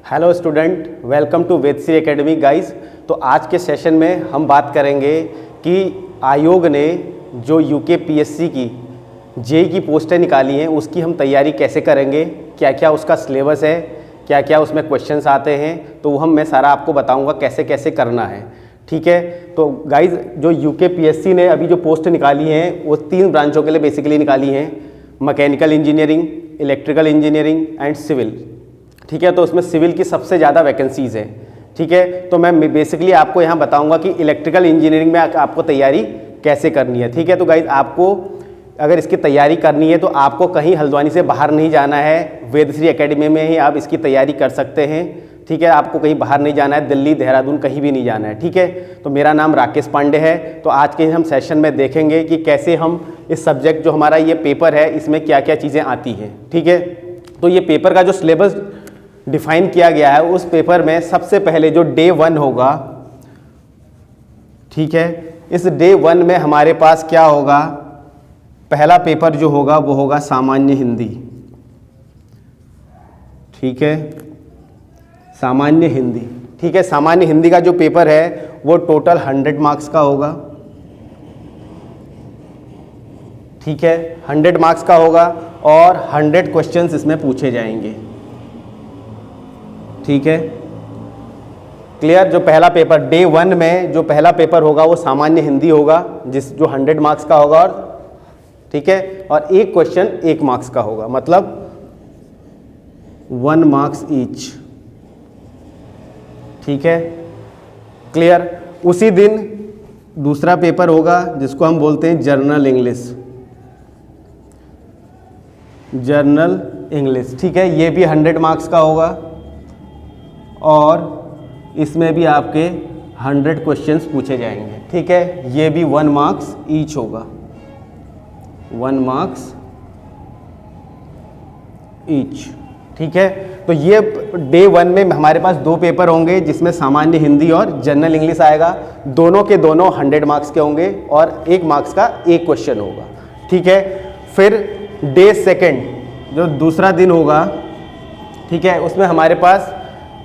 Hello student, welcome to Vedshree academy guys. तो आज के सेशन में हम बात करेंगे कि आयोग ने जो यूके पीएससी की जेई की पोस्टें निकाली हैं उसकी हम तैयारी कैसे करेंगे, क्या क्या उसका सिलेबस है, क्या क्या उसमें क्वेश्चंस आते हैं, तो मैं सारा आपको बताऊंगा कैसे कैसे करना है। ठीक है, तो गाइस जो यूके पीएससी ने अभी जो पोस्ट निकाली हैं वो 3 ब्रांचों के लिए बेसिकली निकाली हैं, mechanical engineering, electrical engineering and civil. ठीक है, तो उसमें सिविल की सबसे ज़्यादा वैकेंसीज़ है। ठीक है, तो मैं बेसिकली आपको यहाँ बताऊंगा कि इलेक्ट्रिकल इंजीनियरिंग में आपको तैयारी कैसे करनी है। ठीक है, तो गाइज आपको अगर इसकी तैयारी करनी है तो आपको कहीं हल्द्वानी से बाहर नहीं जाना है, वेदश्री एकेडमी में ही आप इसकी तैयारी कर सकते हैं। ठीक है, आपको कहीं बाहर नहीं जाना है, दिल्ली देहरादून कहीं भी नहीं जाना है। ठीक है, तो मेरा नाम राकेश पांडे है। तो आज के हम सेशन में देखेंगे कि कैसे हम इस सब्जेक्ट जो हमारा ये पेपर है इसमें क्या क्या चीज़ें आती हैं। ठीक है, तो ये पेपर का जो सिलेबस डिफाइन किया गया है उस पेपर में सबसे पहले जो डे 1 होगा, ठीक है, इस डे 1 में हमारे पास क्या होगा, पहला पेपर जो होगा वो होगा सामान्य हिंदी। ठीक है, सामान्य हिंदी। ठीक है, सामान्य हिंदी का जो पेपर है वो टोटल 100 मार्क्स का होगा। ठीक है, 100 मार्क्स का होगा और 100 क्वेश्चंस इसमें पूछे जाएंगे। ठीक है, क्लियर। जो पहला पेपर डे 1 में जो पहला पेपर होगा वो सामान्य हिंदी होगा, जो 100 मार्क्स का होगा। और ठीक है, और एक क्वेश्चन 1 मार्क्स का होगा, मतलब 1 मार्क्स ईच। ठीक है, क्लियर। उसी दिन दूसरा पेपर होगा जिसको हम बोलते हैं जर्नल इंग्लिश। जर्नल इंग्लिश, ठीक है, ये भी 100 मार्क्स का होगा और इसमें भी आपके 100 क्वेश्चंस पूछे जाएंगे। ठीक है, ये भी 1 मार्क्स ईच होगा, 1 मार्क्स ईच। ठीक है, तो ये डे 1 में हमारे पास 2 पेपर होंगे जिसमें सामान्य हिंदी और जनरल इंग्लिश आएगा। दोनों के दोनों 100 मार्क्स के होंगे और 1 मार्क्स का एक क्वेश्चन होगा। ठीक है, फिर डे 2 जो दूसरा दिन होगा, ठीक है, उसमें हमारे पास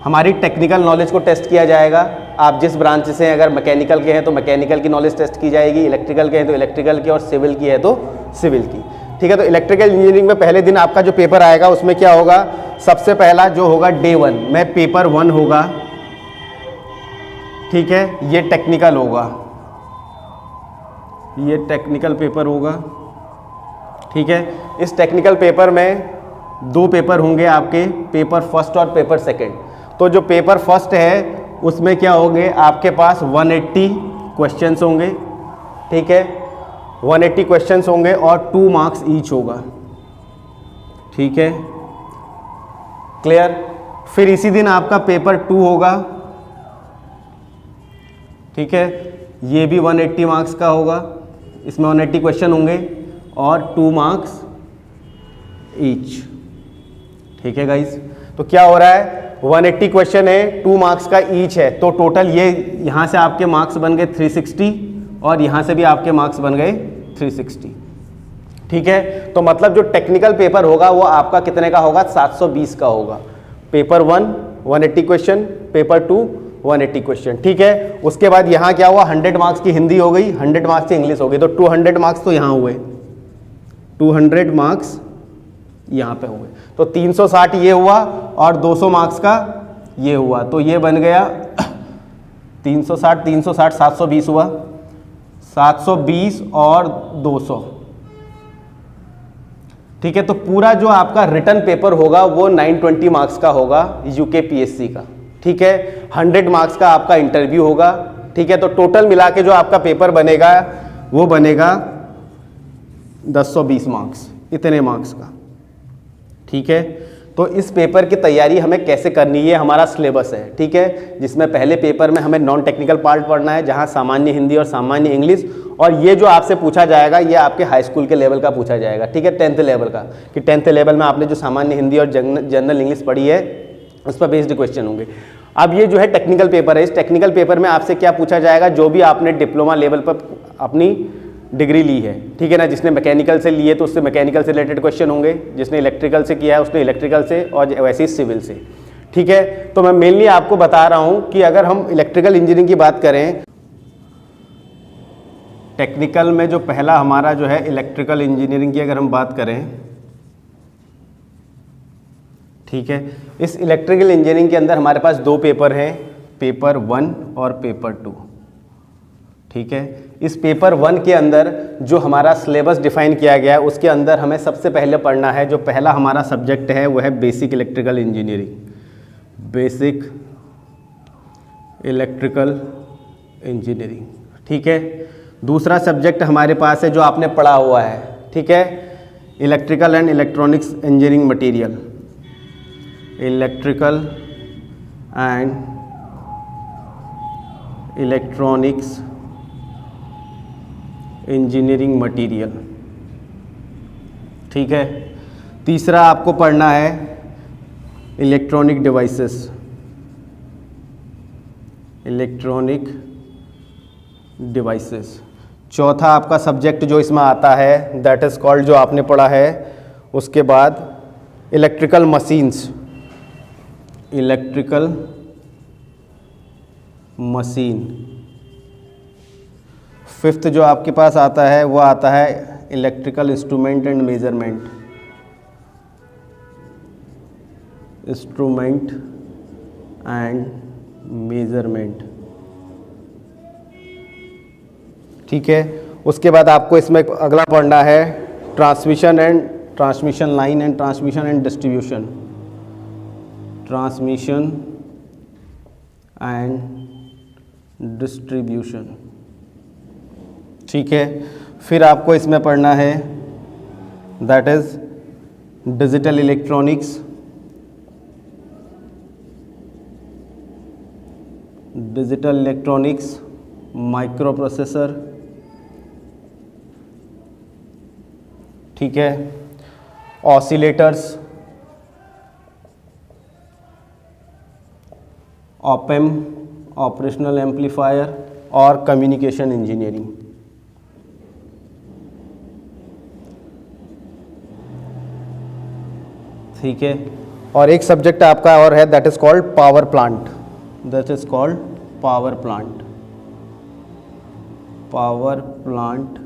हमारी टेक्निकल नॉलेज को टेस्ट किया जाएगा। आप जिस ब्रांच से हैं, अगर मैकेनिकल के हैं तो मैकेनिकल की नॉलेज टेस्ट की जाएगी, इलेक्ट्रिकल के हैं तो इलेक्ट्रिकल की, और सिविल की है तो सिविल की। ठीक है, तो इलेक्ट्रिकल इंजीनियरिंग में पहले दिन आपका जो पेपर आएगा उसमें क्या होगा, सबसे पहला जो होगा डे 1 में पेपर 1 होगा। ठीक है, ये टेक्निकल होगा, ये टेक्निकल पेपर होगा। ठीक है, इस टेक्निकल पेपर में 2 पेपर होंगे आपके, पेपर फर्स्ट और पेपर सेकंड। तो जो पेपर फर्स्ट है उसमें क्या होंगे, आपके पास 180 क्वेश्चंस होंगे। ठीक है, 180 क्वेश्चंस होंगे और 2 मार्क्स ईच होगा। ठीक है, क्लियर। फिर इसी दिन आपका पेपर 2 होगा। ठीक है, ये भी 180 मार्क्स का होगा, इसमें 180 क्वेश्चन होंगे और 2 मार्क्स ईच। ठीक है गाइज, तो क्या हो रहा है, 180 क्वेश्चन है, 2 मार्क्स का ईच है, तो टोटल ये यहाँ से आपके मार्क्स बन गए 360 और यहाँ से भी आपके मार्क्स बन गए 360। ठीक है, तो मतलब जो टेक्निकल पेपर होगा वो आपका कितने का होगा, 720 का होगा। Paper 1 180 question, paper 2 180 question. ठीक है, उसके बाद यहाँ क्या हुआ, 100 मार्क्स की हिंदी हो गई, 100 मार्क्स की इंग्लिश हो गई, तो 200 मार्क्स तो यहाँ हुए, 200 मार्क्स यहाँ पे हुए, तो 360 ये हुआ और 200 मार्क्स का ये हुआ, तो ये बन गया 360 360 720 हुआ, 720 और 200। ठीक है, तो पूरा जो आपका रिटन पेपर होगा वो 920 मार्क्स का होगा यूके पीएससी का। ठीक है, 100 मार्क्स का आपका इंटरव्यू होगा। ठीक है, तो टोटल मिला के जो आपका पेपर बनेगा वो बनेगा 1020 मार्क्स, इतने मार्क्स का। ठीक है, तो इस पेपर की तैयारी हमें कैसे करनी है, हमारा सिलेबस है। ठीक है, जिसमें पहले पेपर में हमें नॉन टेक्निकल पार्ट पढ़ना है, जहां सामान्य हिंदी और सामान्य इंग्लिश, और ये जो आपसे पूछा जाएगा ये आपके हाई स्कूल के लेवल का पूछा जाएगा। ठीक है, 10th लेवल का, कि 10th लेवल में आपने जो सामान्य हिंदी और जनरल इंग्लिश पढ़ी है उस पर बेस्ड क्वेश्चन होंगे। अब ये जो है टेक्निकल पेपर है, इस टेक्निकल पेपर में आपसे क्या पूछा जाएगा, जो भी आपने डिप्लोमा लेवल पर अपनी डिग्री ली है, ठीक है ना। जिसने मैकेनिकल से लिए तो उससे मैकेनिकल से रिलेटेड क्वेश्चन होंगे, जिसने इलेक्ट्रिकल से किया है उसने इलेक्ट्रिकल से, और वैसे ही सिविल से। ठीक है। तो मैं मेनली आपको बता रहा हूं कि अगर हम इलेक्ट्रिकल इंजीनियरिंग की बात करें, टेक्निकल में जो पहला हमारा जो है इलेक्ट्रिकल इंजीनियरिंग की अगर हम बात करें, ठीक है, इस इलेक्ट्रिकल इंजीनियरिंग के अंदर हमारे पास दो पेपर हैं, पेपर 1 और पेपर 2, ठीक है। इस पेपर 1 के अंदर जो हमारा सिलेबस डिफाइन किया गया है उसके अंदर हमें सबसे पहले पढ़ना है, जो पहला हमारा सब्जेक्ट है वो है basic electrical engineering, basic electrical engineering, ठीक है। दूसरा सब्जेक्ट हमारे पास है जो आपने पढ़ा हुआ है, ठीक है, electrical and electronics engineering material, electrical and electronics engineering material, ठीक है। तीसरा आपको पढ़ना है इलेक्ट्रॉनिक डिवाइसेस, इलेक्ट्रॉनिक डिवाइसेस। चौथा आपका सब्जेक्ट जो इसमें आता है दैट इज़ कॉल्ड, जो आपने पढ़ा है उसके बाद electrical machines, electrical machine. Fifth जो आपके पास आता है वो आता है electrical instrument and measurement, instrument and measurement, ठीक है। उसके बाद आपको इसमें अगला पढ़ना है transmission line and transmission and distribution, transmission and distribution, ठीक है। फिर आपको इसमें पढ़ना है that is digital electronics, digital electronics, micro processor, ठीक है, ऑसिलेटर्स, ऑपेम, ऑपरेशनल एम्पलीफायर और कम्युनिकेशन इंजीनियरिंग, ठीक है। और एक सब्जेक्ट आपका और है that is called power plant, that is called power plant, power plant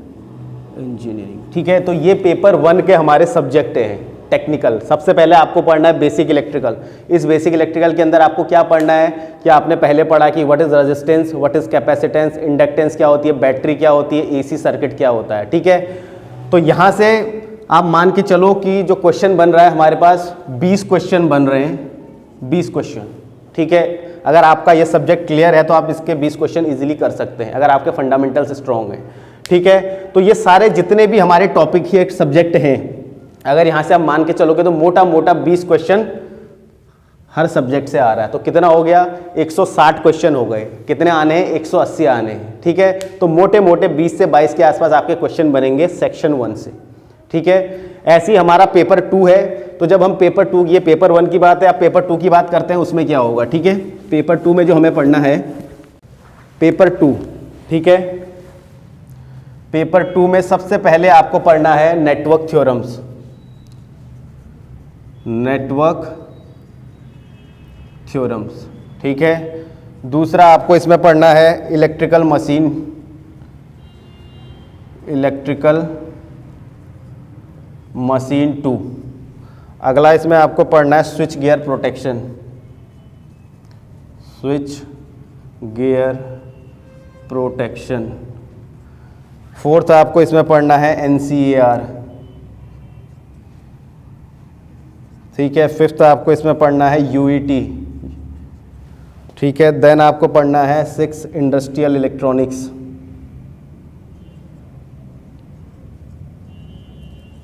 engineering, ठीक है। तो ये पेपर 1 के हमारे सब्जेक्ट हैं टेक्निकल। सबसे पहले आपको पढ़ना है बेसिक इलेक्ट्रिकल। इस बेसिक इलेक्ट्रिकल के अंदर आपको क्या पढ़ना है कि आपने पहले पढ़ा कि what is resistance, what is capacitance, inductance क्या होती है, बैटरी क्या होती है, एसी सर्किट क्या होता है, ठीक है। तो यहाँ से आप मान के चलो कि जो क्वेश्चन बन रहा है हमारे पास 20 क्वेश्चन बन रहे हैं, 20 क्वेश्चन, ठीक है। अगर आपका ये सब्जेक्ट क्लियर है तो आप इसके 20 क्वेश्चन इजीली कर सकते हैं अगर आपके फंडामेंटल्स स्ट्रॉन्ग हैं, ठीक है। तो ये सारे जितने भी हमारे टॉपिक ही एक सब्जेक्ट हैं, अगर यहाँ से आप मान के चलोगे तो मोटा मोटा 20 क्वेश्चन हर सब्जेक्ट से आ रहा है। तो कितना हो गया, 160 क्वेश्चन हो गए। कितने आने हैं, 180 आने हैं, ठीक है। तो मोटे मोटे 20 से 22 के आसपास आपके क्वेश्चन बनेंगे सेक्शन 1 से, ठीक है। ऐसे ही हमारा पेपर 2 है। तो जब हम पेपर 2, ये पेपर 1 की बात है, आप पेपर 2 की बात करते हैं, उसमें क्या होगा, ठीक है। पेपर 2 में जो हमें पढ़ना है, पेपर 2, ठीक है, पेपर 2 में सबसे पहले आपको पढ़ना है नेटवर्क थ्योरम्स, नेटवर्क थ्योरम्स, ठीक है। दूसरा आपको इसमें पढ़ना है इलेक्ट्रिकल मशीन, इलेक्ट्रिकल मशीन 2। अगला इसमें आपको पढ़ना है switch gear protection, switch gear protection. Fourth आपको इसमें पढ़ना है NCAR, ठीक है। फिफ्थ आपको इसमें पढ़ना है UET, ठीक है। देन आपको पढ़ना है 6 industrial electronics,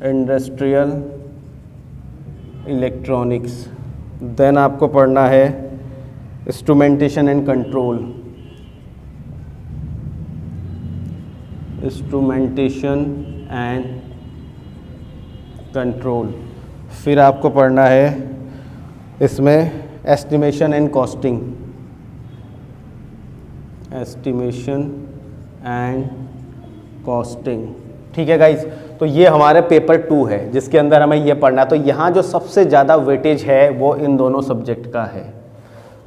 industrial electronics. Then आपको पढ़ना है instrumentation and control, instrumentation and control. फिर आपको पढ़ना है इसमें estimation and costing, estimation and costing, ठीक है गाइज। तो ये हमारे पेपर 2 है जिसके अंदर हमें ये पढ़ना है। तो यहाँ जो सबसे ज़्यादा वेटेज है वो इन दोनों सब्जेक्ट का है।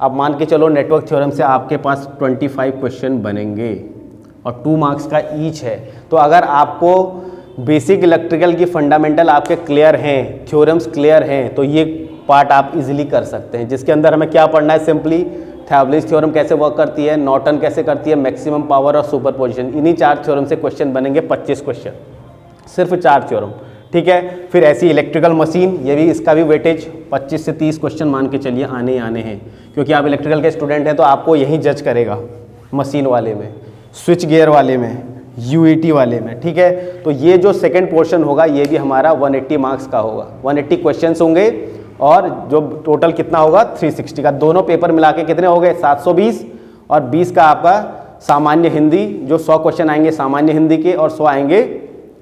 अब मान के चलो नेटवर्क थ्योरम से आपके पास 25 क्वेश्चन बनेंगे और 2 मार्क्स का ईच है। तो अगर आपको बेसिक इलेक्ट्रिकल की फंडामेंटल आपके क्लियर हैं, थ्योरम्स क्लियर हैं, तो ये पार्ट आप इजीली कर सकते हैं। जिसके अंदर हमें क्या पढ़ना है, सिंपली थेवेनिन्स थ्योरम कैसे वर्क करती है, नॉर्टन कैसे करती है, मैक्सिमम पावर और सुपरपोजिशन, इन्हीं 4 थ्योरम से क्वेश्चन बनेंगे 25 क्वेश्चन, सिर्फ 4 थ्योरम, ठीक है। फिर ऐसी इलेक्ट्रिकल मशीन, ये भी इसका भी वेटेज 25 से 30 क्वेश्चन मान के चलिए आने ही आने हैं, क्योंकि आप इलेक्ट्रिकल के स्टूडेंट हैं तो आपको यही जज करेगा, मशीन वाले में, स्विच गियर वाले में, यूईटी वाले में, ठीक है। तो ये जो सेकंड पोर्शन होगा ये भी हमारा 180 मार्क्स का होगा, 180 क्वेश्चंस होंगे और जो टोटल कितना होगा 360 का। दोनों पेपर मिला के कितने हो गए 720 और 20 का आपका सामान्य हिंदी, जो 100 क्वेश्चन आएंगे सामान्य हिंदी के और 100 आएंगे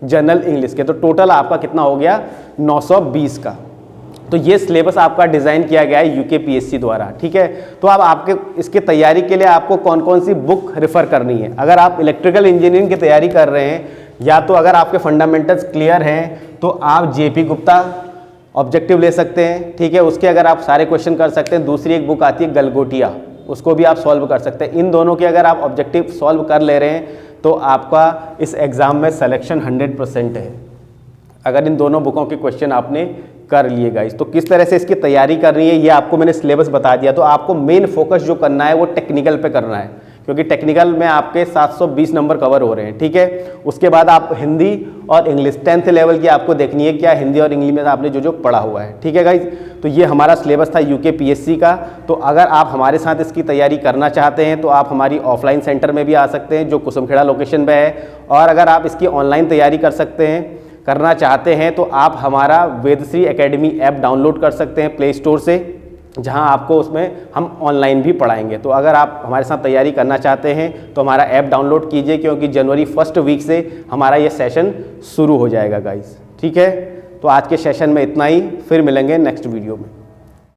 जनरल इंग्लिश के। तो टोटल आपका कितना हो गया 920 का। तो ये सिलेबस आपका डिज़ाइन किया गया है यूकेपीएससी द्वारा, ठीक है। तो अब आपके इसके तैयारी के लिए आपको कौन कौन सी बुक रेफ़र करनी है। अगर आप इलेक्ट्रिकल इंजीनियरिंग की तैयारी कर रहे हैं या तो अगर आपके फंडामेंटल्स क्लियर हैं तो आप जेपी गुप्ता ऑब्जेक्टिव ले सकते हैं, ठीक है। उसके अगर आप सारे क्वेश्चन कर सकते हैं। दूसरी एक बुक आती है गलगोटिया, उसको भी आप सॉल्व कर सकते हैं। इन दोनों के अगर आप ऑब्जेक्टिव सॉल्व कर ले रहे हैं तो आपका इस एग्ज़ाम में सिलेक्शन 100% है, अगर इन दोनों बुकों के क्वेश्चन आपने कर लिए गाइस। तो किस तरह से इसकी तैयारी करनी है ये आपको मैंने सिलेबस बता दिया। तो आपको मेन फोकस जो करना है वो टेक्निकल पे करना है, क्योंकि टेक्निकल में आपके 720 नंबर कवर हो रहे हैं, ठीक है। उसके बाद आप हिंदी और इंग्लिश 10th लेवल की आपको देखनी है, क्या हिंदी और इंग्लिश में आपने जो जो पढ़ा हुआ है, ठीक है गाइज। तो ये हमारा सिलेबस था यूकेपीएससी का। तो अगर आप हमारे साथ इसकी तैयारी करना चाहते हैं तो आप हमारी ऑफलाइन सेंटर में भी आ सकते हैं जो कुसुमखेड़ा लोकेशन पे है, और अगर आप इसकी ऑनलाइन तैयारी करना चाहते हैं तो आप हमारा वेदश्री एकेडमी ऐप डाउनलोड कर सकते हैं प्ले स्टोर से, जहां आपको उसमें हम ऑनलाइन भी पढ़ाएंगे। तो अगर आप हमारे साथ तैयारी करना चाहते हैं तो हमारा ऐप डाउनलोड कीजिए, क्योंकि जनवरी 1st वीक से हमारा ये सेशन शुरू हो जाएगा गाइस, ठीक है। तो आज के सेशन में इतना ही, फिर मिलेंगे नेक्स्ट वीडियो में।